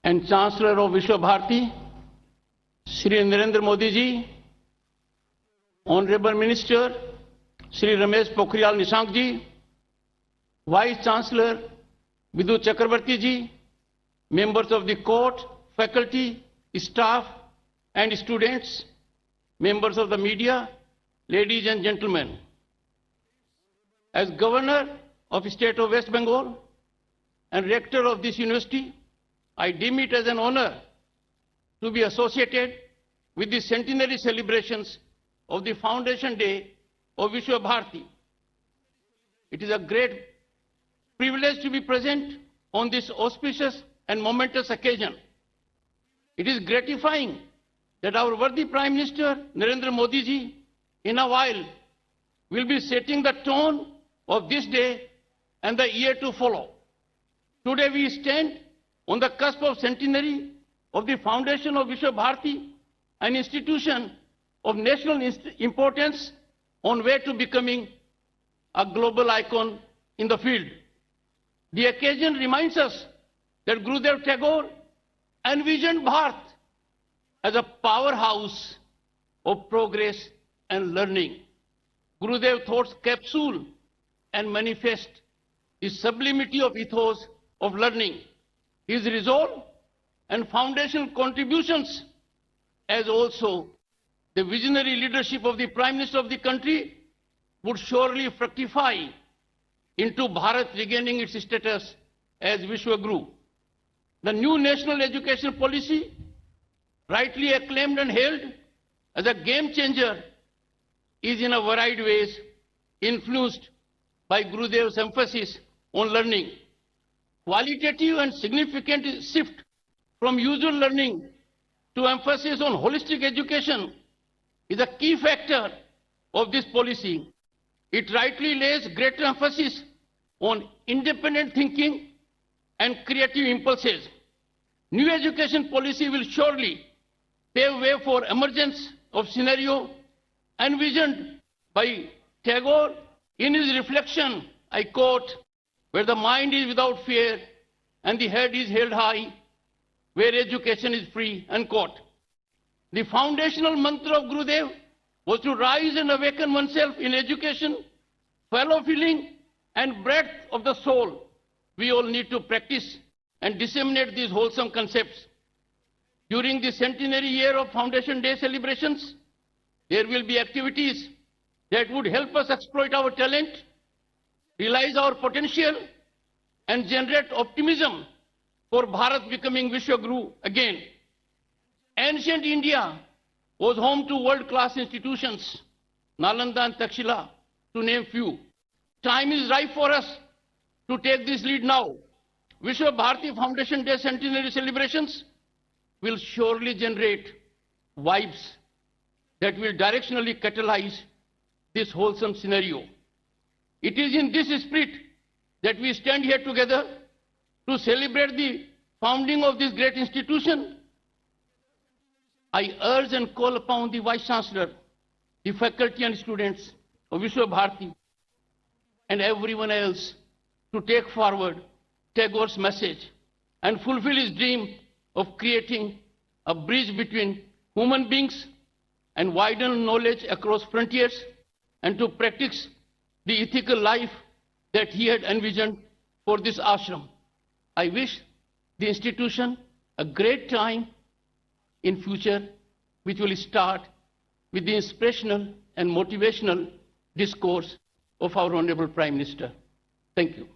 and Chancellor of Vishwa Bharati, Shri Narendra Modi ji, Honorable Minister, Shri Ramesh Pokhriyal Nishank ji, Vice Chancellor Vidhu Chakrabarti ji, members of the court, faculty, staff and students, members of the media, ladies and gentlemen. As Governor of the State of West Bengal and Rector of this university, I deem it as an honor to be associated with the centenary celebrations of the Foundation Day of Vishwa Bharati. It is a great privilege to be present on this auspicious and momentous occasion. It is gratifying that our worthy Prime Minister Narendra Modi ji in a while will be setting the tone of this day and the year to follow. Today we stand on the cusp of centenary of the foundation of Vishwa Bharati, an institution of national importance on way to becoming a global icon in the field. The occasion reminds us that Gurudev Tagore envisioned Bharat as a powerhouse of progress and learning. Gurudev Thought's capsule and manifest the sublimity of ethos of learning. His resolve and foundational contributions, as also the visionary leadership of the Prime Minister of the country, would surely fructify into Bharat regaining its status as Vishwa Guru. The new national education policy, rightly acclaimed and hailed as a game changer, is in a varied ways influenced by Gurudev's emphasis on learning. Qualitative and significant shift from usual learning to emphasis on holistic education is a key factor of this policy. It rightly lays greater emphasis on independent thinking and creative impulses. New education policy will surely pave way for emergence of scenario envisioned by Tagore in his reflection, I quote, where the mind is without fear and the head is held high, where education is free, unquote. The foundational mantra of Gurudev was to rise and awaken oneself in education, fellow feeling and breadth of the soul. We all need to practice and disseminate these wholesome concepts. During the centenary year of Foundation Day celebrations, there will be activities that would help us exploit our talent, realize our potential, and generate optimism for Bharat becoming Vishwa Guru again. Ancient India was home to world-class institutions, Nalanda and Takshila, to name few. Time is ripe for us to take this lead now. Vishwa Bharati Foundation Day centenary celebrations will surely generate vibes that will directionally catalyze this wholesome scenario. It is in this spirit that we stand here together to celebrate the founding of this great institution. I urge and call upon the Vice Chancellor, the faculty and students of Vishwa Bharati and everyone else to take forward Tagore's message and fulfill his dream of creating a bridge between human beings and widen knowledge across frontiers and to practice the ethical life that he had envisioned for this ashram. I wish the institution a great time in future, which will start with the inspirational and motivational discourse of our Honorable Prime Minister. Thank you.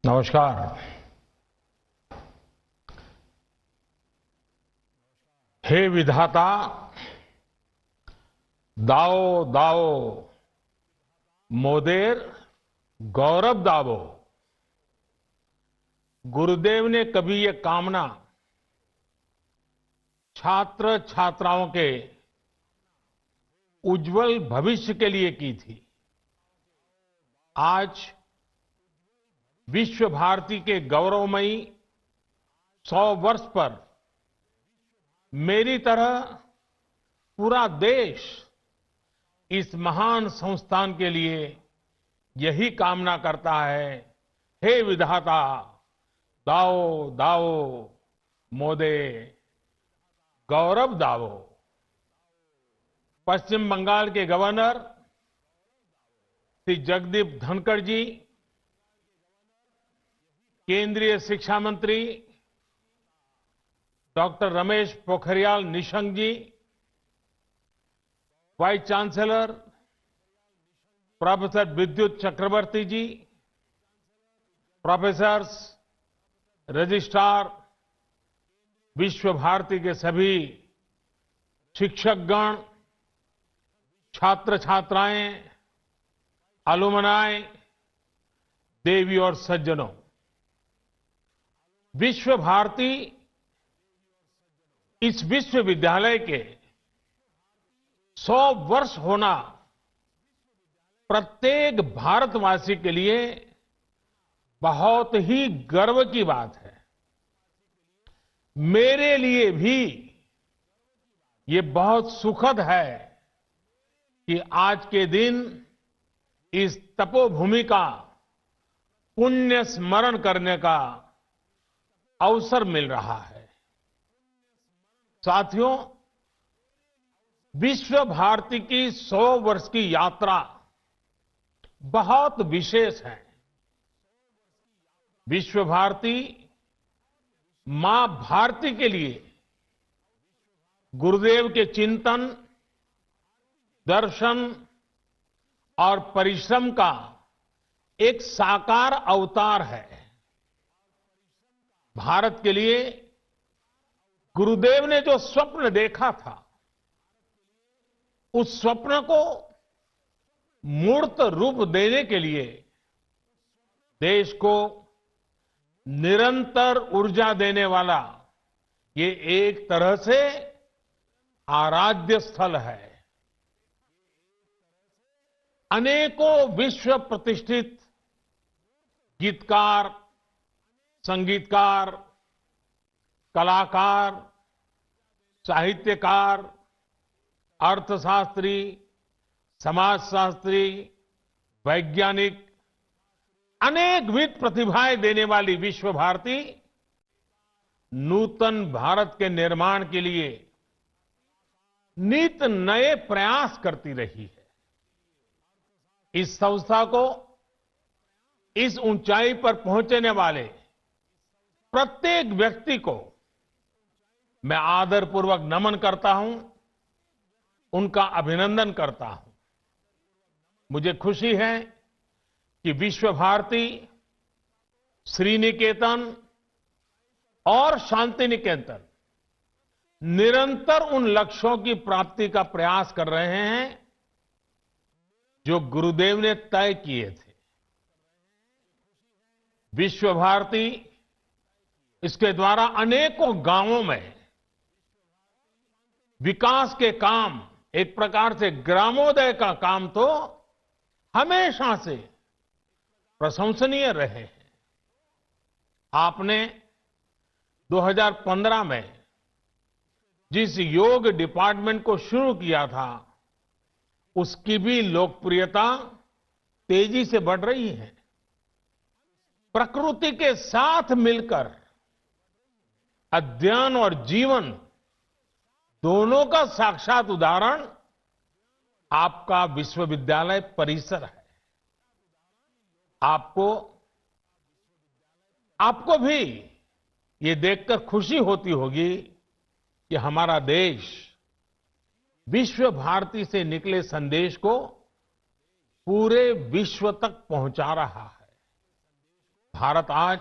नमस्कार। हे विधाता, दाओ दाओ मोदेर गौरव दावो। गुरुदेव ने कभी ये कामना छात्र छात्राओं के उज्जवल भविष्य के लिए की थी। आज विश्व भारती के गौरवमयी 100 वर्ष पर मेरी तरह पूरा देश इस महान संस्थान के लिए यही कामना करता है। हे विधाता, दाओ दाओ मोदे गौरव दाओ। पश्चिम बंगाल के गवर्नर श्री जगदीप धनखड़ जी, केंद्रीय शिक्षा मंत्री डॉक्टर रमेश पोखरियाल निशंक जी, वाइस चांसलर प्रोफेसर विद्युत चक्रवर्ती जी, प्रोफेसर्स, रजिस्ट्रार, विश्व भारती के सभी शिक्षकगण, छात्र छात्राएं, अलुमनाई, देवी और सज्जनों, विश्व भारती इस विश्वविद्यालय के 100 वर्ष होना प्रत्येक भारतवासी के लिए बहुत ही गर्व की बात है। मेरे लिए भी ये बहुत सुखद है कि आज के दिन इस तपोभूमि का पुण्य स्मरण करने का अवसर मिल रहा है। साथियों, विश्व भारती की 100 वर्ष की यात्रा बहुत विशेष है। विश्व भारती मां भारती के लिए गुरुदेव के चिंतन, दर्शन और परिश्रम का एक साकार अवतार है। भारत के लिए गुरुदेव ने जो स्वप्न देखा था, उस स्वप्न को मूर्त रूप देने के लिए देश को निरंतर ऊर्जा देने वाला ये एक तरह से आराध्य स्थल है। अनेकों विश्व प्रतिष्ठित गीतकार, संगीतकार, कलाकार, साहित्यकार, अर्थशास्त्री, समाजशास्त्री, वैज्ञानिक, अनेकविध प्रतिभाएं देने वाली विश्व भारती नूतन भारत के निर्माण के लिए नित नए प्रयास करती रही है। इस संस्था को इस ऊंचाई पर पहुंचने वाले प्रत्येक व्यक्ति को मैं आदरपूर्वक नमन करता हूं, उनका अभिनंदन करता हूं। मुझे खुशी है कि विश्व भारती, श्रीनिकेतन और शांति निकेतन निरंतर उन लक्ष्यों की प्राप्ति का प्रयास कर रहे हैं जो गुरुदेव ने तय किए थे। विश्व भारती इसके द्वारा अनेकों गांवों में विकास के काम, एक प्रकार से ग्रामोदय का काम तो हमेशा से प्रशंसनीय रहे हैं। आपने 2015 में जिस योग डिपार्टमेंट को शुरू किया था, उसकी भी लोकप्रियता तेजी से बढ़ रही है। प्रकृति के साथ मिलकर अध्ययन और जीवन दोनों का साक्षात उदाहरण आपका विश्वविद्यालय परिसर है। आपको भी ये देखकर खुशी होती होगी कि हमारा देश विश्व भारती से निकले संदेश को पूरे विश्व तक पहुंचा रहा है। भारत आज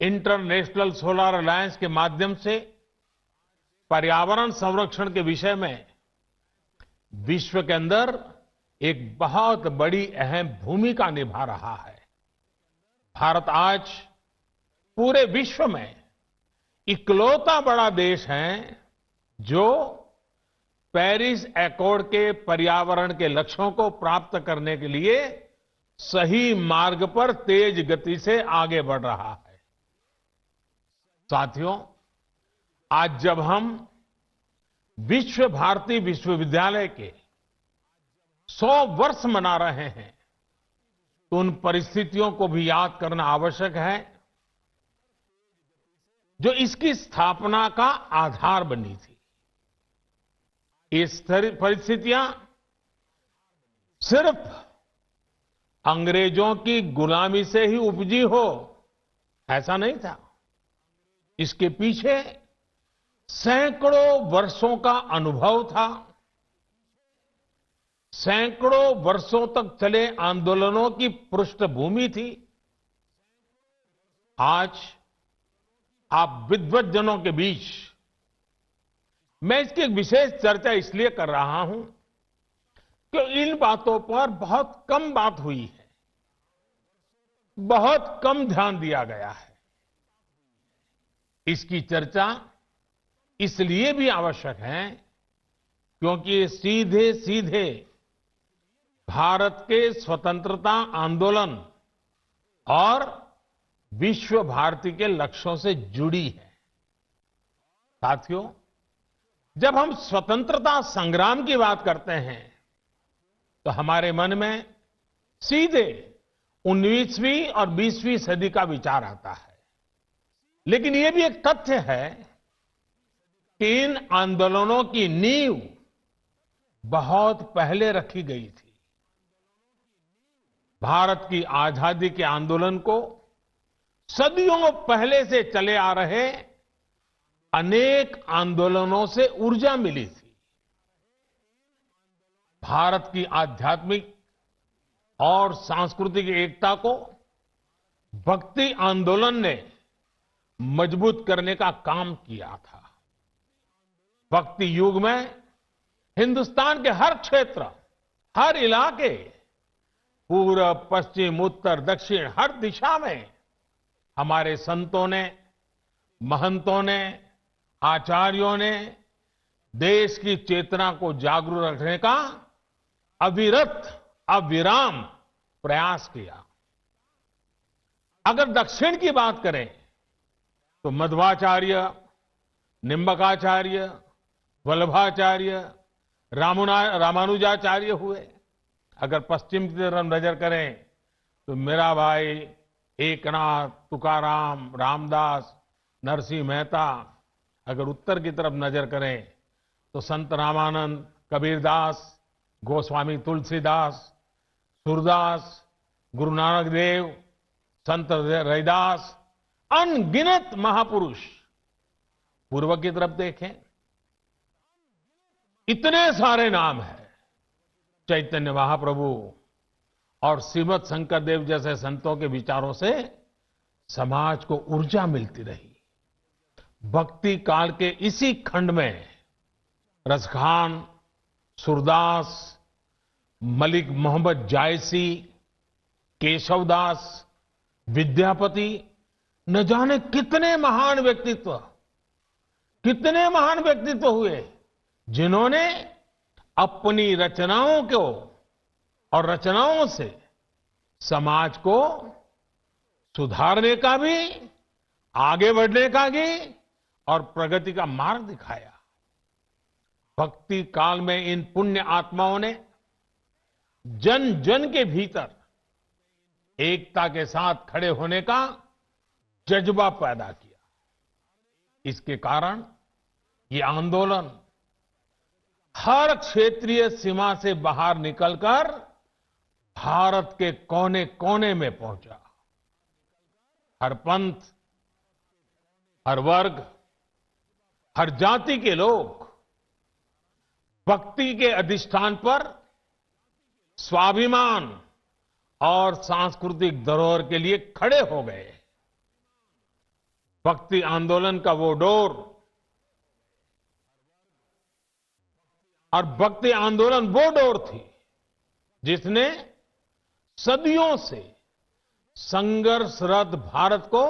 इंटरनेशनल सोलर अलायंस के माध्यम से पर्यावरण संरक्षण के विषय में विश्व के अंदर एक बहुत बड़ी अहम भूमिका निभा रहा है। भारत आज पूरे विश्व में इकलौता बड़ा देश है जो पेरिस एकॉर्ड के पर्यावरण के लक्ष्यों को प्राप्त करने के लिए सही मार्ग पर तेज गति से आगे बढ़ रहा है। साथियों, आज जब हम विश्व भारती विश्वविद्यालय के 100 वर्ष मना रहे हैं तो उन परिस्थितियों को भी याद करना आवश्यक है जो इसकी स्थापना का आधार बनी थी। ये परिस्थितियां सिर्फ अंग्रेजों की गुलामी से ही उपजी हो ऐसा नहीं था। इसके पीछे सैकड़ों वर्षों का अनुभव था, सैकड़ों वर्षों तक चले आंदोलनों की पृष्ठभूमि थी। आज आप विद्वज्जनों के बीच मैं इसकी एक विशेष चर्चा इसलिए कर रहा हूं कि इन बातों पर बहुत कम बात हुई है, बहुत कम ध्यान दिया गया है। इसकी चर्चा इसलिए भी आवश्यक है क्योंकि ये सीधे सीधे भारत के स्वतंत्रता आंदोलन और विश्व भारती के लक्ष्यों से जुड़ी है। साथियों, जब हम स्वतंत्रता संग्राम की बात करते हैं तो हमारे मन में सीधे 19वीं और 20वीं सदी का विचार आता है। लेकिन यह भी एक तथ्य है कि इन आंदोलनों की नींव बहुत पहले रखी गई थी। भारत की आजादी के आंदोलन को सदियों पहले से चले आ रहे अनेक आंदोलनों से ऊर्जा मिली थी। भारत की आध्यात्मिक और सांस्कृतिक एकता को भक्ति आंदोलन ने मजबूत करने का काम किया था। भक्ति युग में हिंदुस्तान के हर क्षेत्र, हर इलाके, पूर्व, पश्चिम, उत्तर, दक्षिण, हर दिशा में हमारे संतों ने, महंतों ने, आचार्यों ने देश की चेतना को जागरूक रखने का अविरत, अविराम प्रयास किया। अगर दक्षिण की बात करें तो मध्वाचार्य, निम्बकाचार्य, वल्लभाचार्य, रामानुजाचार्य हुए। अगर पश्चिम की तरफ नजर करें तो मीराबाई, एकनाथ, तुकाराम, रामदास, नरसिंह मेहता। अगर उत्तर की तरफ नजर करें तो संत रामानंद, कबीरदास, गोस्वामी तुलसीदास, सूरदास, गुरु नानक देव, संत रैदास, अनगिनत महापुरुष। पूर्व की तरफ देखें, इतने सारे नाम हैं। चैतन्य महाप्रभु और श्रीमद शंकर देव जैसे संतों के विचारों से समाज को ऊर्जा मिलती रही। भक्ति काल के इसी खंड में रसखान, सूरदास, मलिक मोहम्मद जायसी, केशवदास, विद्यापति, न जाने कितने महान व्यक्तित्व हुए जिन्होंने अपनी रचनाओं को और रचनाओं से समाज को सुधारने का भी, आगे बढ़ने का भी और प्रगति का मार्ग दिखाया। भक्ति काल में इन पुण्य आत्माओं ने जन जन के भीतर एकता के साथ खड़े होने का जज्बा पैदा किया। इसके कारण ये आंदोलन हर क्षेत्रीय सीमा से बाहर निकलकर भारत के कोने कोने में पहुंचा। हर पंथ, हर वर्ग, हर जाति के लोग भक्ति के अधिष्ठान पर स्वाभिमान और सांस्कृतिक धरोहर के लिए खड़े हो गए। भक्ति आंदोलन का वो डोर और भक्ति आंदोलन वो डोर थी जिसने सदियों से संघर्षरत भारत को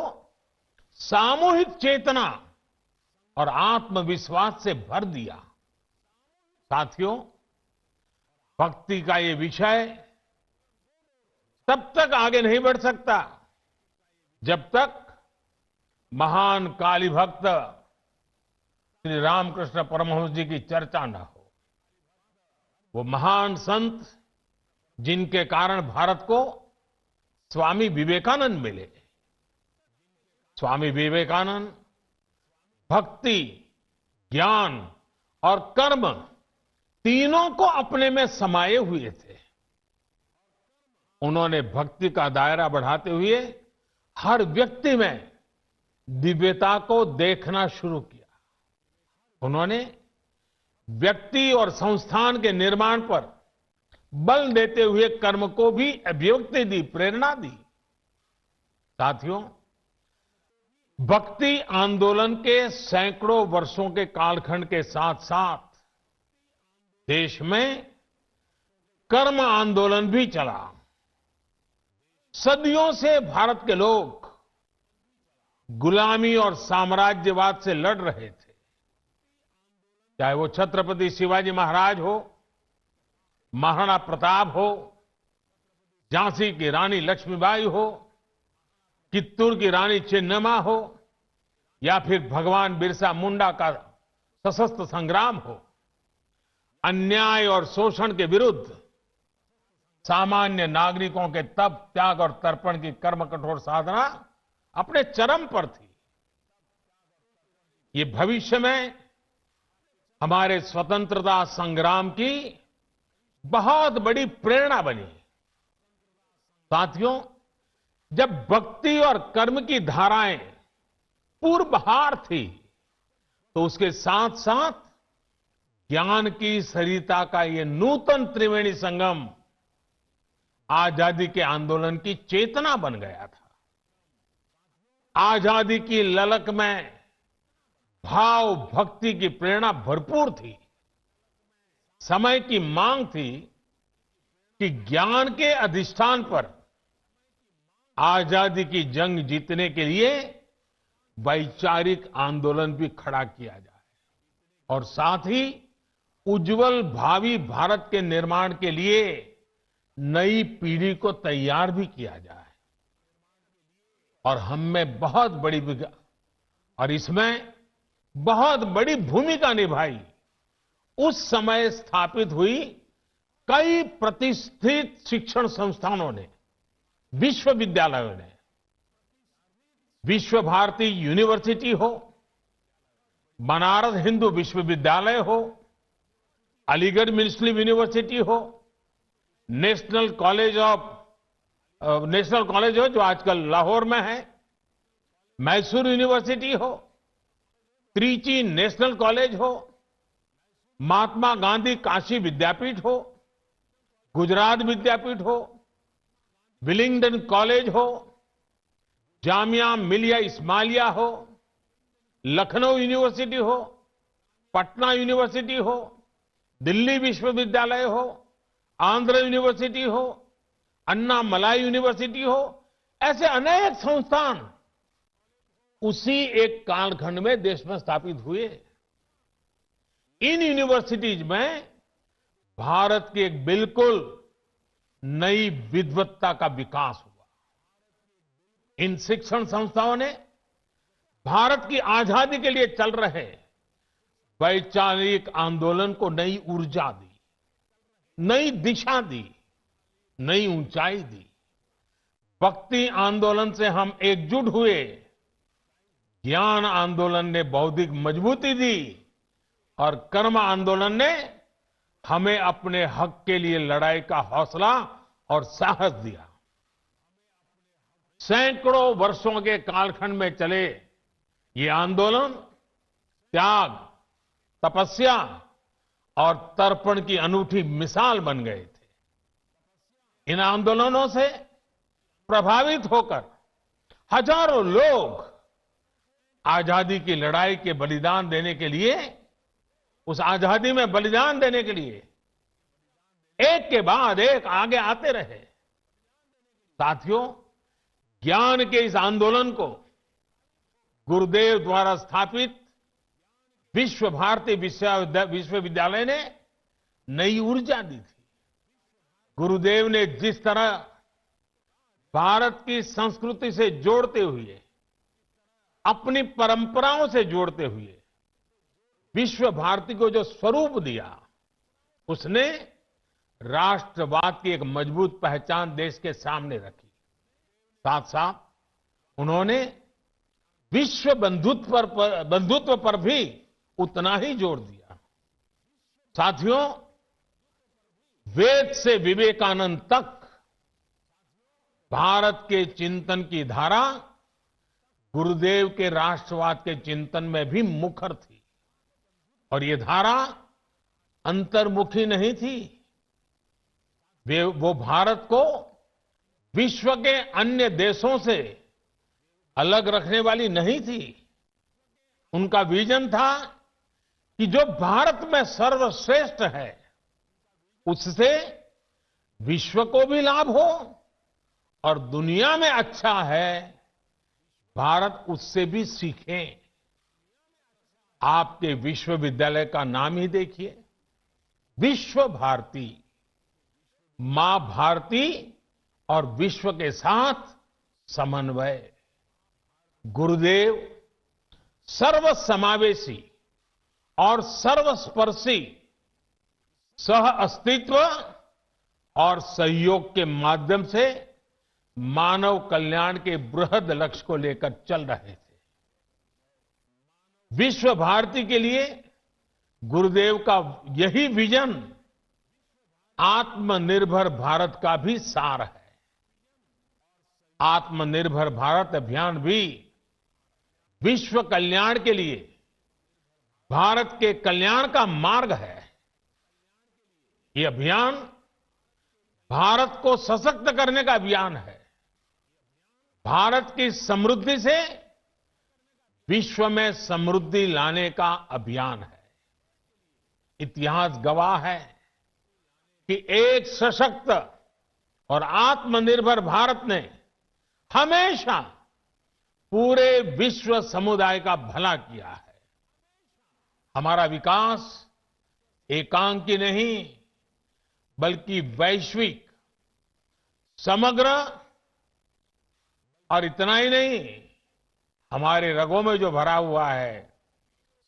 सामूहिक चेतना और आत्मविश्वास से भर दिया। साथियों, भक्ति का ये विषय तब तक आगे नहीं बढ़ सकता जब तक महान काली भक्त श्री रामकृष्ण परमहंस जी की चर्चा न हो। वो महान संत जिनके कारण भारत को स्वामी विवेकानंद मिले। स्वामी विवेकानंद भक्ति, ज्ञान और कर्म तीनों को अपने में समाये हुए थे। उन्होंने भक्ति का दायरा बढ़ाते हुए हर व्यक्ति में दिव्यता को देखना शुरू किया। उन्होंने व्यक्ति और संस्थान के निर्माण पर बल देते हुए कर्म को भी अभिव्यक्ति दी, प्रेरणा दी। साथियों, भक्ति आंदोलन के सैकड़ों वर्षों के कालखंड के साथ साथ देश में कर्म आंदोलन भी चला। सदियों से भारत के लोग गुलामी और साम्राज्यवाद से लड़ रहे थे। चाहे वो छत्रपति शिवाजी महाराज हो, महाराणा प्रताप हो, झांसी की रानी लक्ष्मीबाई हो, कित्तूर की रानी चेन्नम्मा हो, या फिर भगवान बिरसा मुंडा का सशस्त्र संग्राम हो। अन्याय और शोषण के विरुद्ध सामान्य नागरिकों के तप, त्याग और तर्पण की कर्म कठोर साधना अपने चरम पर थी। ये भविष्य में हमारे स्वतंत्रता संग्राम की बहुत बड़ी प्रेरणा बनी। साथियों, जब भक्ति और कर्म की धाराएं पूर्वहार थी, तो उसके साथ साथ ज्ञान की सरिता का ये नूतन त्रिवेणी संगम आजादी के आंदोलन की चेतना बन गया था। आजादी की ललक में भाव भक्ति की प्रेरणा भरपूर थी। समय की मांग थी कि ज्ञान के अधिष्ठान पर आजादी की जंग जीतने के लिए वैचारिक आंदोलन भी खड़ा किया जाए और साथ ही उज्जवल भावी भारत के निर्माण के लिए नई पीढ़ी को तैयार भी किया जाए। और हम में बहुत बड़ी और इसमें बहुत बड़ी भूमिका निभाई उस समय स्थापित हुई कई प्रतिष्ठित शिक्षण संस्थानों ने, विश्वविद्यालयों ने। विश्व भारती यूनिवर्सिटी हो, बनारस हिंदू विश्वविद्यालय हो, अलीगढ़ मुस्लिम यूनिवर्सिटी हो, नेशनल कॉलेज हो जो आजकल लाहौर में है, मैसूर यूनिवर्सिटी हो, त्रिची नेशनल कॉलेज हो, महात्मा गांधी काशी विद्यापीठ हो, गुजरात विद्यापीठ हो, विलिंगडन कॉलेज हो, जामिया मिलिया इस्माइलिया हो, लखनऊ यूनिवर्सिटी हो, पटना यूनिवर्सिटी हो, दिल्ली विश्वविद्यालय हो, आंध्र यूनिवर्सिटी हो, अन्ना मलाई यूनिवर्सिटी हो, ऐसे अनेक संस्थान उसी एक कालखंड में देश में स्थापित हुए। इन यूनिवर्सिटीज में भारत की एक बिल्कुल नई विद्वत्ता का विकास हुआ। इन शिक्षण संस्थाओं ने भारत की आजादी के लिए चल रहे वैचारिक आंदोलन को नई ऊर्जा दी, नई दिशा दी, नई ऊंचाई दी। भक्ति आंदोलन से हम एकजुट हुए, ज्ञान आंदोलन ने बौद्धिक मजबूती दी और कर्म आंदोलन ने हमें अपने हक के लिए लड़ाई का हौसला और साहस दिया। सैकड़ों वर्षों के कालखंड में चले ये आंदोलन त्याग, तपस्या और तर्पण की अनूठी मिसाल बन गए थे। इन आंदोलनों से प्रभावित होकर हजारों लोग आजादी की लड़ाई के बलिदान देने के लिए, उस आजादी में बलिदान देने के लिए एक के बाद एक आगे आते रहे। साथियों, ज्ञान के इस आंदोलन को गुरुदेव द्वारा स्थापित विश्व भारती विश्वविद्यालय ने नई ऊर्जा दी थी। गुरुदेव ने जिस तरह भारत की संस्कृति से जोड़ते हुए, अपनी परंपराओं से जोड़ते हुए विश्व भारती को जो स्वरूप दिया, उसने राष्ट्रवाद की एक मजबूत पहचान देश के सामने रखी। साथ साथ उन्होंने विश्व बंधुत्व पर भी उतना ही जोर दिया। साथियों, वेद से विवेकानंद तक भारत के चिंतन की धारा गुरुदेव के राष्ट्रवाद के चिंतन में भी मुखर थी। और ये धारा अंतर्मुखी नहीं थी। वो भारत को विश्व के अन्य देशों से अलग रखने वाली नहीं थी। उनका विजन था कि जो भारत में सर्वश्रेष्ठ है, उससे विश्व को भी लाभ हो, और दुनिया में अच्छा है, भारत उससे भी सीखे। आपके विश्वविद्यालय का नाम ही देखिए, विश्व भारती। मां भारती और विश्व के साथ समन्वय। गुरुदेव सर्वसमावेशी और सर्वस्पर्शी सह अस्तित्व और सहयोग के माध्यम से मानव कल्याण के बृहद लक्ष्य को लेकर चल रहे थे। विश्व भारती के लिए गुरुदेव का यही विजन आत्मनिर्भर भारत का भी सार है। आत्मनिर्भर भारत अभियान भी विश्व कल्याण के लिए भारत के कल्याण का मार्ग है। ये अभियान भारत को सशक्त करने का अभियान है। भारत की समृद्धि से विश्व में समृद्धि लाने का अभियान है। इतिहास गवाह है कि एक सशक्त और आत्मनिर्भर भारत ने हमेशा पूरे विश्व समुदाय का भला किया है। हमारा विकास एकांकी नहीं, बल्कि वैश्विक, समग्र, और इतना ही नहीं, हमारे रगों में जो भरा हुआ है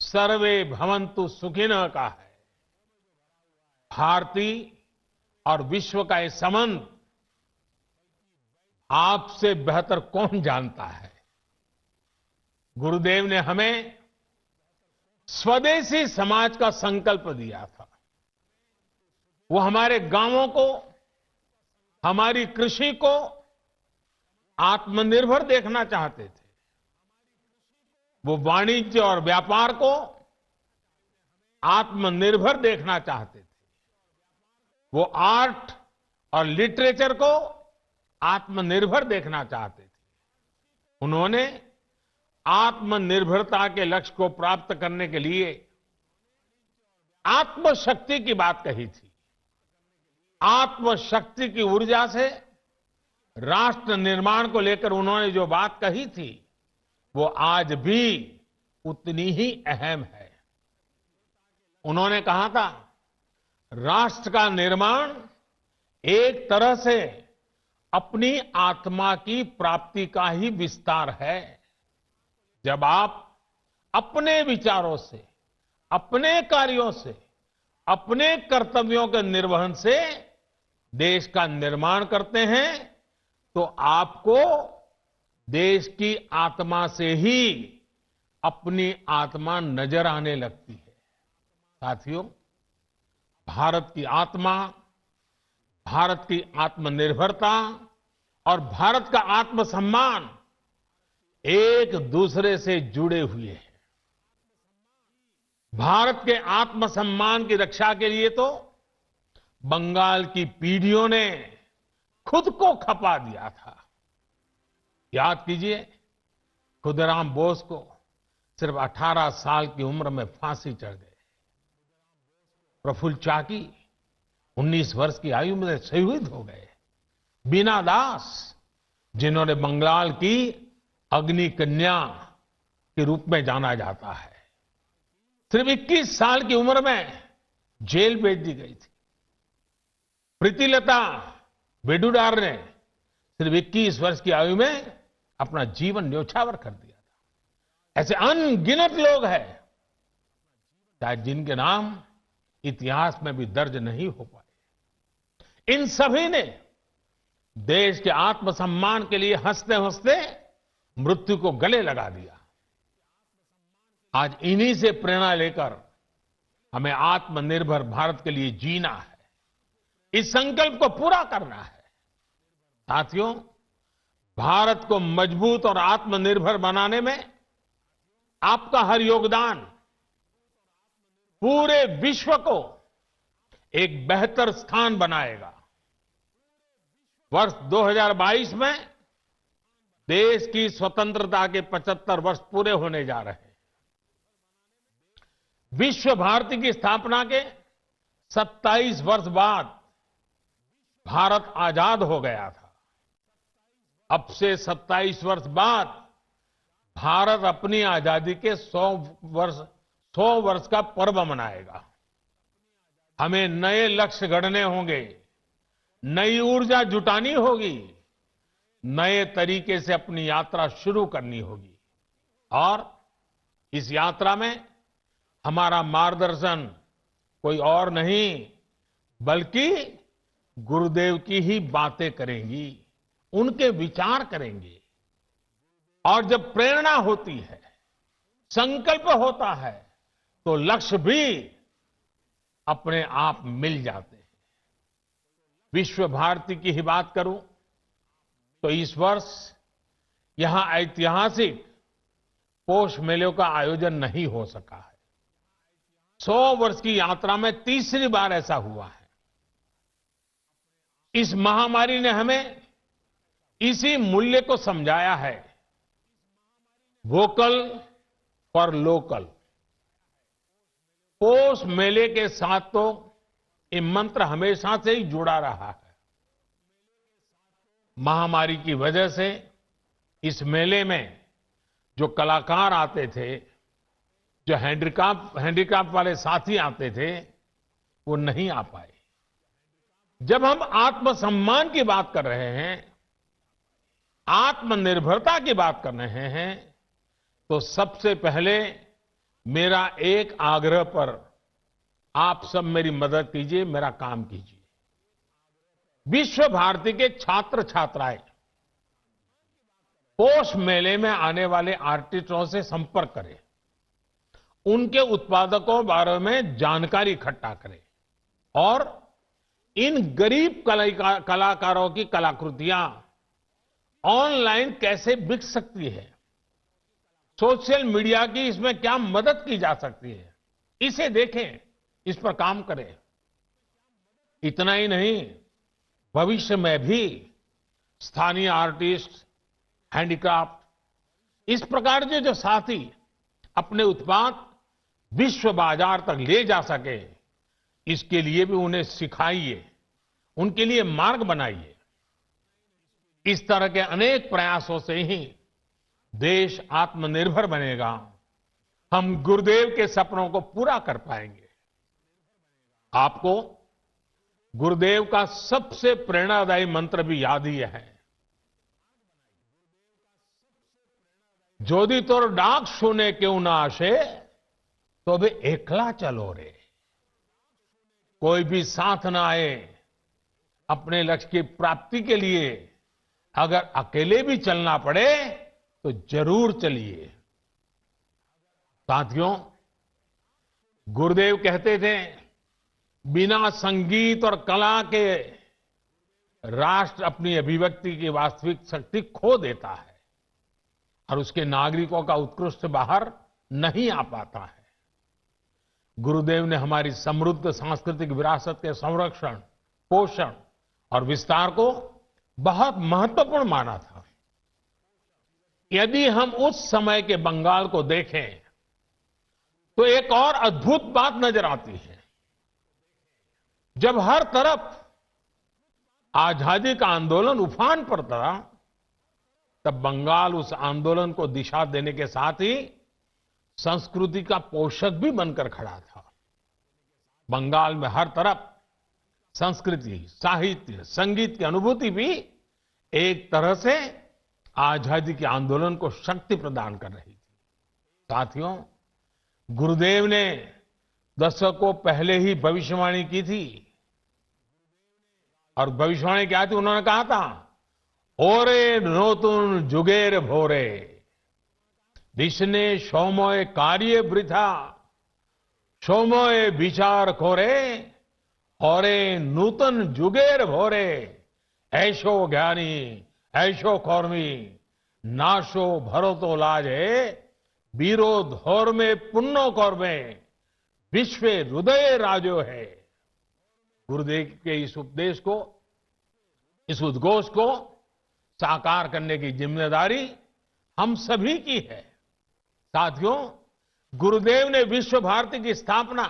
सर्वे भवन्तु सुखिनः का है। भारती और विश्व का ये संबंध आपसे बेहतर कौन जानता है। गुरुदेव ने हमें स्वदेशी समाज का संकल्प दिया था। वो हमारे गांवों को, हमारी कृषि को आत्मनिर्भर देखना चाहते थे। वो वाणिज्य और व्यापार को आत्मनिर्भर देखना चाहते थे। वो आर्ट और लिटरेचर को आत्मनिर्भर देखना चाहते थे। उन्होंने आत्मनिर्भरता के लक्ष्य को प्राप्त करने के लिए आत्मशक्ति की बात कही थी। आत्मशक्ति की ऊर्जा से राष्ट्र निर्माण को लेकर उन्होंने जो बात कही थी, वो आज भी उतनी ही अहम है। उन्होंने कहा था, राष्ट्र का निर्माण एक तरह से अपनी आत्मा की प्राप्ति का ही विस्तार है। जब आप अपने विचारों से, अपने कार्यों से, अपने कर्तव्यों के निर्वहन से देश का निर्माण करते हैं, तो आपको देश की आत्मा से ही अपनी आत्मा नजर आने लगती है। साथियों, भारत की आत्मा, भारत की आत्मनिर्भरता और भारत का आत्मसम्मान एक दूसरे से जुड़े हुए हैं। भारत के आत्मसम्मान की रक्षा के लिए तो बंगाल की पीढ़ियों ने खुद को खपा दिया था। याद कीजिए, खुदीराम बोस को सिर्फ 18 साल की उम्र में फांसी चढ़ गई। प्रफुल्ल चाकी 19 वर्ष की आयु में शहीद हो गए। बीना दास, जिन्होंने बंगाल की अग्नि कन्या के रूप में जाना जाता है। सिर्फ 21 साल की उम्र में जेल भेज दी गई थी। प्रीतिलता वेडुडार ने सिर्फ 21 वर्ष की आयु में अपना जीवन न्योछावर कर दिया था। ऐसे अनगिनत लोग हैं शायद जिनके नाम इतिहास में भी दर्ज नहीं हो पाए। इन सभी ने देश के आत्मसम्मान के लिए हंसते हंसते मृत्यु को गले लगा दिया। आज इन्हीं से प्रेरणा लेकर हमें आत्मनिर्भर भारत के लिए जीना है, इस संकल्प को पूरा करना है। साथियों, भारत को मजबूत और आत्मनिर्भर बनाने में आपका हर योगदान पूरे विश्व को एक बेहतर स्थान बनाएगा। वर्ष 2022 में देश की स्वतंत्रता के 75 वर्ष पूरे होने जा रहे हैं। विश्व भारती की स्थापना के 27 वर्ष बाद भारत आजाद हो गया था। अब से 27 वर्ष बाद भारत अपनी आजादी के 100 वर्ष का पर्व मनाएगा। हमें नए लक्ष्य गढ़ने होंगे, नई ऊर्जा जुटानी होगी, नए तरीके से अपनी यात्रा शुरू करनी होगी। और इस यात्रा में हमारा मार्गदर्शन कोई और नहीं बल्कि गुरुदेव की ही बातें करेंगी, उनके विचार करेंगे। और जब प्रेरणा होती है, संकल्प होता है, तो लक्ष्य भी अपने आप मिल जाते हैं। विश्व भारती की ही बात करूं तो इस वर्ष यहां ऐतिहासिक पोष मेलों का आयोजन नहीं हो सका है। 100 वर्ष की यात्रा में तीसरी बार ऐसा हुआ है। इस महामारी ने हमें इसी मूल्य को समझाया है, वोकल फॉर लोकल। पोष मेले के साथ तो ये मंत्र हमेशा से ही जुड़ा रहा है। महामारी की वजह से इस मेले में जो कलाकार आते थे, जो हैंडीक्राफ्ट वाले साथी आते थे, वो नहीं आ पाए। जब हम आत्मसम्मान की बात कर रहे हैं, आत्मनिर्भरता की बात कर रहे हैं, तो सबसे पहले मेरा एक आग्रह पर आप सब मेरी मदद कीजिए, मेरा काम कीजिए। विश्व भारती के छात्र छात्राएं पोष मेले में आने वाले आर्टिस्टों से संपर्क करें, उनके उत्पादकों बारे में जानकारी इकट्ठा करें और इन गरीब कलाकारों की कलाकृतियां ऑनलाइन कैसे बिक सकती है, सोशल मीडिया की इसमें क्या मदद की जा सकती है, इसे देखें, इस पर काम करें। इतना ही नहीं, भविष्य में भी स्थानीय आर्टिस्ट, हैंडीक्राफ्ट, इस प्रकार के जो साथी अपने उत्पाद विश्व बाजार तक ले जा सके, इसके लिए भी उन्हें सिखाइए, उनके लिए मार्ग बनाइए। इस तरह के अनेक प्रयासों से ही देश आत्मनिर्भर बनेगा, हम गुरुदेव के सपनों को पूरा कर पाएंगे। आपको गुरुदेव का सबसे प्रेरणादायी मंत्र भी याद ही है, जोदी तोर डाक सुने क्यों ना आशे, तो भी एकला चलो रे। कोई भी साथ ना आए, अपने लक्ष्य की प्राप्ति के लिए अगर अकेले भी चलना पड़े तो जरूर चलिए। साथियों, गुरुदेव कहते थे, बिना संगीत और कला के राष्ट्र अपनी अभिव्यक्ति की वास्तविक शक्ति खो देता है और उसके नागरिकों का उत्कृष्ट बाहर नहीं आ पाता है। गुरुदेव ने हमारी समृद्ध सांस्कृतिक विरासत के संरक्षण, पोषण और विस्तार को बहुत महत्वपूर्ण माना था। यदि हम उस समय के बंगाल को देखें तो एक और अद्भुत बात नजर आती है। जब हर तरफ आजादी का आंदोलन उफान पर था, तब बंगाल उस आंदोलन को दिशा देने के साथ ही संस्कृति का पोषक भी बनकर खड़ा था। बंगाल में हर तरफ संस्कृति, साहित्य, संगीत की अनुभूति भी एक तरह से आजादी के आंदोलन को शक्ति प्रदान कर रही थी। साथियों, गुरुदेव ने दशकों पहले ही भविष्यवाणी की थी। और भविष्यवाणी क्या थी? उन्होंने कहा था, ओरे नोतुन जुगेर भोरे दिशने सोमोय कार्य वृथा सोमोय विचार खोरे औरे नूतन जुगेर भोरे ऐशो ज्ञानी ऐशो कौर्मी नाशो भरतो लाजे वीरो धौर में पुन्नो कौर्मे विश्व हृदय राजो है। गुरुदेव के इस उपदेश को, इस उद्घोष को साकार करने की जिम्मेदारी हम सभी की है। साथियों, गुरुदेव ने विश्व भारती की स्थापना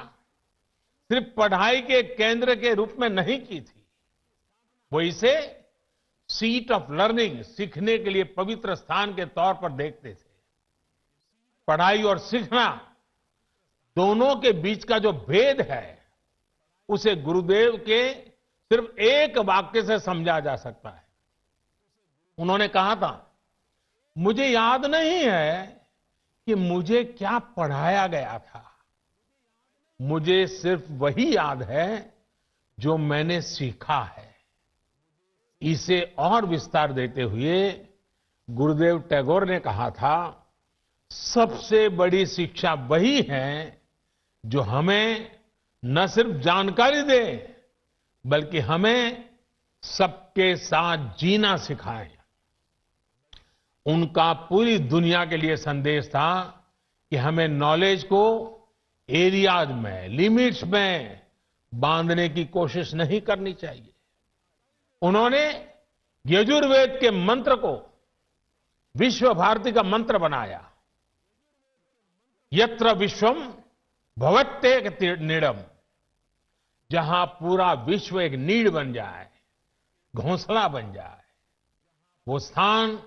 सिर्फ पढ़ाई के केंद्र के रूप में नहीं की थी। वो इसे सीट ऑफ लर्निंग, सीखने के लिए पवित्र स्थान के तौर पर देखते थे। पढ़ाई और सीखना दोनों के बीच का जो भेद है, उसे गुरुदेव के सिर्फ एक वाक्य से समझा जा सकता है। उन्होंने कहा था, मुझे याद नहीं है कि मुझे क्या पढ़ाया गया था, मुझे सिर्फ वही याद है जो मैंने सीखा है। इसे और विस्तार देते हुए गुरुदेव टैगोर ने कहा था, सबसे बड़ी शिक्षा वही है जो हमें न सिर्फ जानकारी दे, बल्कि हमें सबके साथ जीना सिखाए। उनका पूरी दुनिया के लिए संदेश था कि हमें नॉलेज को एरियाज में, लिमिट्स में बांधने की कोशिश नहीं करनी चाहिए। उन्होंने यजुर्वेद के मंत्र को विश्व भारती का मंत्र बनाया। यत्र विश्वम भवत्येक नीडम, जहां पूरा विश्व एक नीड बन जाए, घोंसला बन जाए, वो स्थान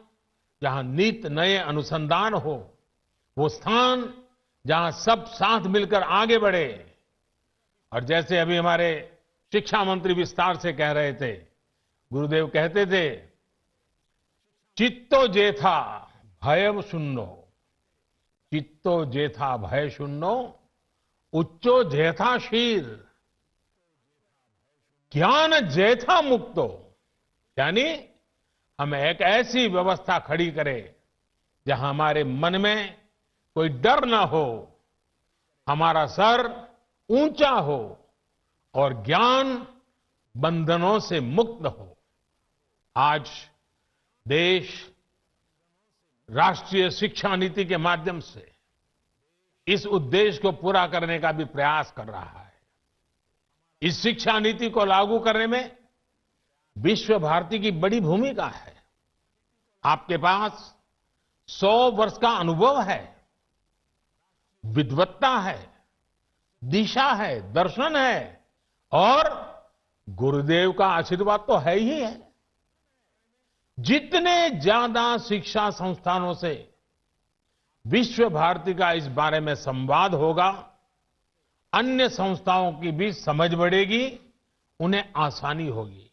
जहां नित नए अनुसंधान हो, वो स्थान जहां सब साथ मिलकर आगे बढ़े। और जैसे अभी हमारे शिक्षा मंत्री विस्तार से कह रहे थे, गुरुदेव कहते थे, चित्तो जेथा भयम शून्यो, चित्तो जेथा भय शून्यो, उच्चो जेथा शीर, ज्ञान जेथा मुक्तो। यानी हम एक ऐसी व्यवस्था खड़ी करें जहां हमारे मन में कोई डर ना हो, हमारा सर ऊंचा हो और ज्ञान बंधनों से मुक्त हो। आज देश राष्ट्रीय शिक्षा नीति के माध्यम से इस उद्देश्य को पूरा करने का भी प्रयास कर रहा है। इस शिक्षा नीति को लागू करने में विश्व भारती की बड़ी भूमिका है। आपके पास 100 वर्ष का अनुभव है, विद्वत्ता है, दिशा है, दर्शन है और गुरुदेव का आशीर्वाद तो है ही है। जितने ज्यादा शिक्षा संस्थानों से विश्व भारती का इस बारे में संवाद होगा, अन्य संस्थाओं की भी समझ बढ़ेगी, उन्हें आसानी होगी।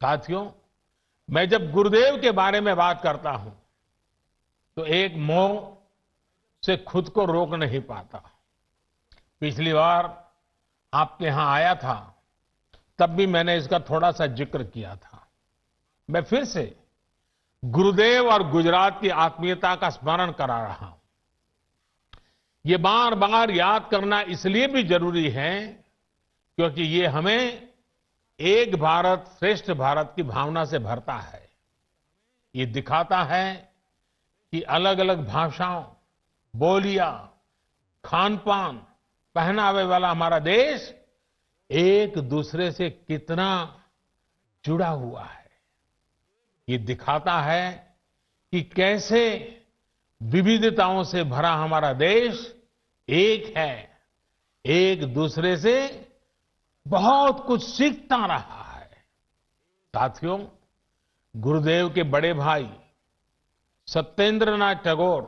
साथियों, मैं जब गुरुदेव के बारे में बात करता हूं तो एक मोह से खुद को रोक नहीं पाता। पिछली बार आपके यहां आया था, तब भी मैंने इसका थोड़ा सा जिक्र किया था। मैं फिर से गुरुदेव और गुजरात की आत्मीयता का स्मरण करा रहा हूं। ये बार बार याद करना इसलिए भी जरूरी है क्योंकि ये हमें एक भारत श्रेष्ठ भारत की भावना से भरता है। ये दिखाता है कि अलग अलग भाषाओं, बोलियां, खान पान, पहनावे वाला हमारा देश एक दूसरे से कितना जुड़ा हुआ है। ये दिखाता है कि कैसे विविधताओं से भरा हमारा देश एक है, एक दूसरे से बहुत कुछ सीखता रहा है। साथियों, गुरुदेव के बड़े भाई सत्येंद्रनाथ टैगोर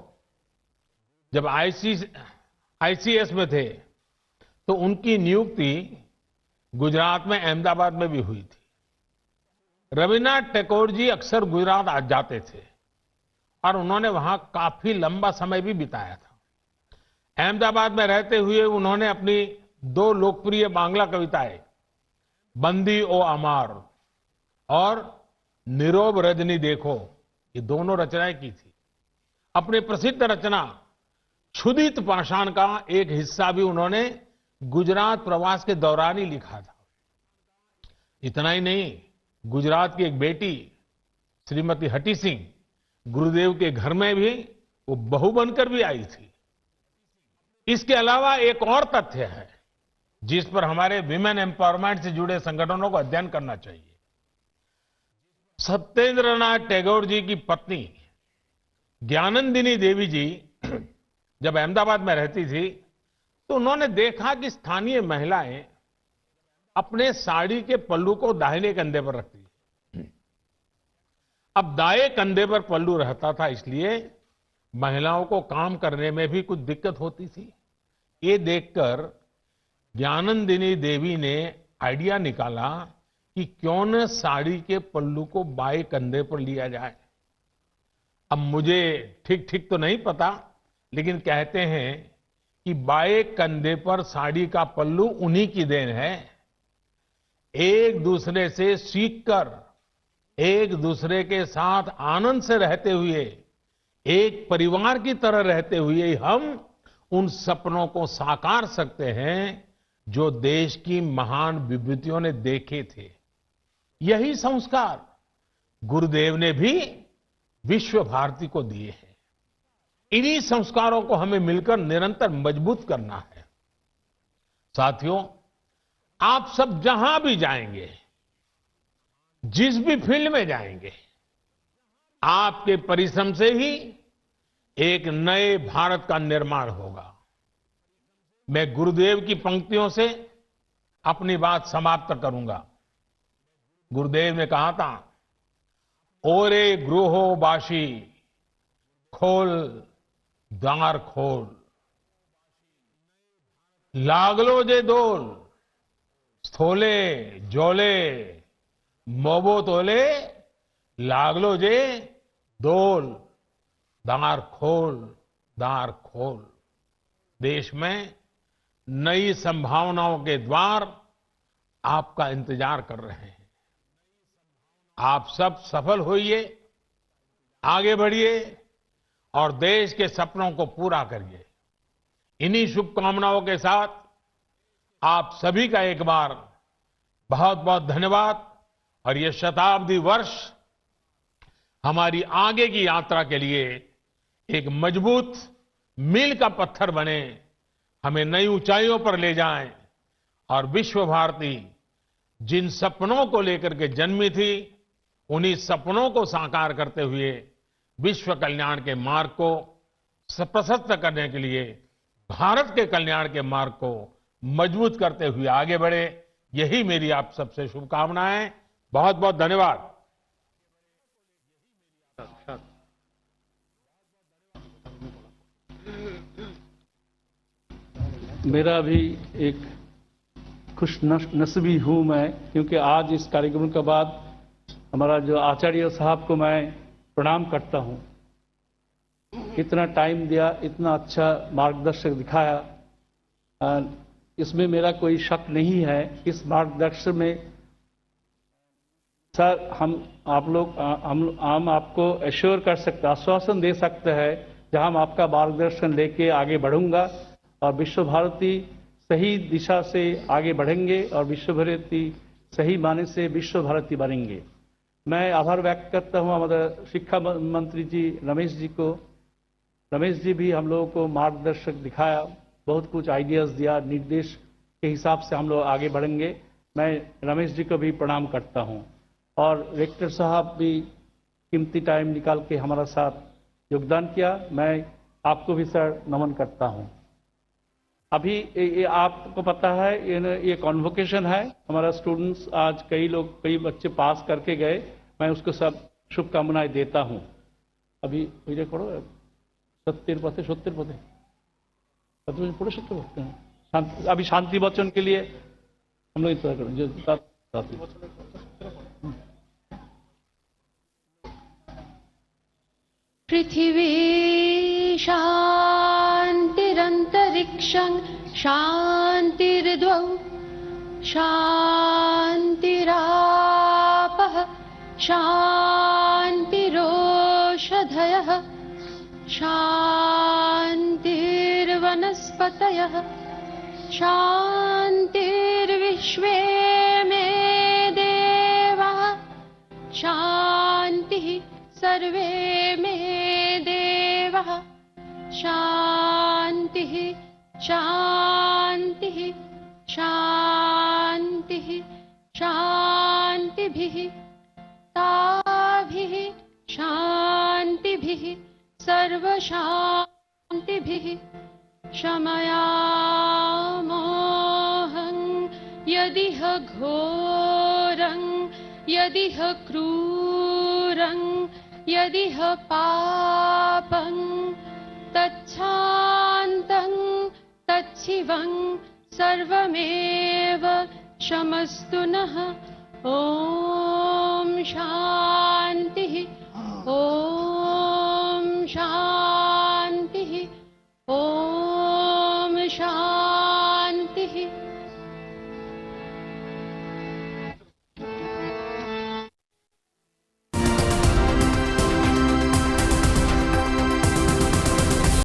जब आईसीएस में थे तो उनकी नियुक्ति गुजरात में अहमदाबाद में भी हुई थी। रविन्द्रनाथ टैगोर जी अक्सर गुजरात आ जाते थे और उन्होंने वहां काफी लंबा समय भी बिताया था। अहमदाबाद में रहते हुए उन्होंने अपनी 2 लोकप्रिय बांग्ला कविताएं बंदी ओ अमार और नीरव रजनी देखो, ये दोनों रचनाएं की थी। अपनी प्रसिद्ध रचना क्षुधित पाषाण का एक हिस्सा भी उन्होंने गुजरात प्रवास के दौरान ही लिखा था। इतना ही नहीं, गुजरात की एक बेटी श्रीमती हटी सिंह गुरुदेव के घर में भी वो बहू बनकर भी आई थी। इसके अलावा एक और तथ्य है जिस पर हमारे विमेन एम्पावरमेंट से जुड़े संगठनों को अध्ययन करना चाहिए। सत्येंद्रनाथ टैगोर जी की पत्नी ज्ञानंदिनी देवी जी जब अहमदाबाद में रहती थी तो उन्होंने देखा कि स्थानीय महिलाएं अपने साड़ी के पल्लू को दाहिने कंधे पर रखती है। अब दाएं कंधे पर पल्लू रहता था, इसलिए महिलाओं को काम करने में भी कुछ दिक्कत होती थी। ये देखकर ज्ञानंदिनी देवी ने आइडिया निकाला कि क्यों न साड़ी के पल्लू को बाएं कंधे पर लिया जाए। अब मुझे ठीक ठीक तो नहीं पता, लेकिन कहते हैं कि बाएं कंधे पर साड़ी का पल्लू उन्हीं की देन है। एक दूसरे से सीखकर, एक दूसरे के साथ आनंद से रहते हुए, एक परिवार की तरह रहते हुए हम उन सपनों को साकार सकते हैं जो देश की महान विभूतियों ने देखे थे। यही संस्कार गुरुदेव ने भी विश्व भारती को दिए हैं। इन्हीं संस्कारों को हमें मिलकर निरंतर मजबूत करना है। साथियों, आप सब जहां भी जाएंगे, जिस भी फील्ड में जाएंगे, आपके परिश्रम से ही एक नए भारत का निर्माण होगा। मैं गुरुदेव की पंक्तियों से अपनी बात समाप्त करूंगा। गुरुदेव ने कहा था, ओरे गृहो बाशी खोल द्वार खोल, लागलो जे दोल स्थोले जोले मोबो तोले, लागलो जे दोल द्वार खोल द्वार खोल। देश में नई संभावनाओं के द्वार आपका इंतजार कर रहे हैं। आप सब सफल होइए, आगे बढ़िए और देश के सपनों को पूरा करिए। इन्हीं शुभकामनाओं के साथ आप सभी का एक बार बहुत बहुत धन्यवाद। और ये शताब्दी वर्ष हमारी आगे की यात्रा के लिए एक मजबूत मील का पत्थर बने, हमें नई ऊंचाइयों पर ले जाएं और विश्व भारती जिन सपनों को लेकर के जन्मी थी, उन्हीं सपनों को साकार करते हुए विश्व कल्याण के मार्ग को प्रशस्त करने के लिए भारत के कल्याण के मार्ग को मजबूत करते हुए आगे बढ़े। यही मेरी आप सबसे शुभकामनाएं। बहुत बहुत धन्यवाद। मेरा भी एक खुश नसीबी हूं मैं, क्योंकि आज इस कार्यक्रम के बाद हमारा जो आचार्य साहब को मैं प्रणाम करता हूं। इतना टाइम दिया, इतना अच्छा मार्गदर्शक दिखाया, इसमें मेरा कोई शक नहीं है। इस मार्गदर्शन में सर हम आपको एश्योर कर सकते, आश्वासन दे सकते हैं जहां हम आपका मार्गदर्शन लेके आगे बढ़ूंगा और विश्व भारती सही दिशा से आगे बढ़ेंगे और विश्व भारती सही माने से विश्व भारती बनेंगे। मैं आभार व्यक्त करता हूं हमारे शिक्षा मंत्री जी रमेश जी को। रमेश जी भी हम लोगों को मार्गदर्शक दिखाया, बहुत कुछ आइडियाज दिया, निर्देश के हिसाब से हम लोग आगे बढ़ेंगे। मैं रमेश जी को भी प्रणाम करता हूं और रेक्टर साहब भी कीमती टाइम निकाल के हमारा साथ योगदान किया। मैं आपको भी सर नमन करता हूं। अभी ये आपको पता है ये कॉन्वोकेशन है। हमारा स्टूडेंट्स आज कई बच्चे पास करके गए, मैं उसको सब शुभकामनाएं देता हूं। अभी करो 70 पदे छत्रपति पुरुषोत्तम भक्त हैं। अभी शांति वचन के लिए हम लोग इंतजार करेंगे। पृथिवी शान्तिरन्तरिक्षं शान्तिर्द्वौ शान्तिरापः शान्तिरोषधयः शान्तिर्वनस्पतयः शान्तिर्विश्वे में देवाः शान्तिः सर्वे में देवाः शान्तिः शान्तिः शान्तिः शान्तिभिः ताभिः शान्तिभिः सर्वशान्तिभिः शमयामोहं यदिह घोरं यदिह क्रूरं यदिह पापं तच्छान्तं तच्छिवं सर्वमेव शमस्तु नः। ॐ शान्तिः। ॐ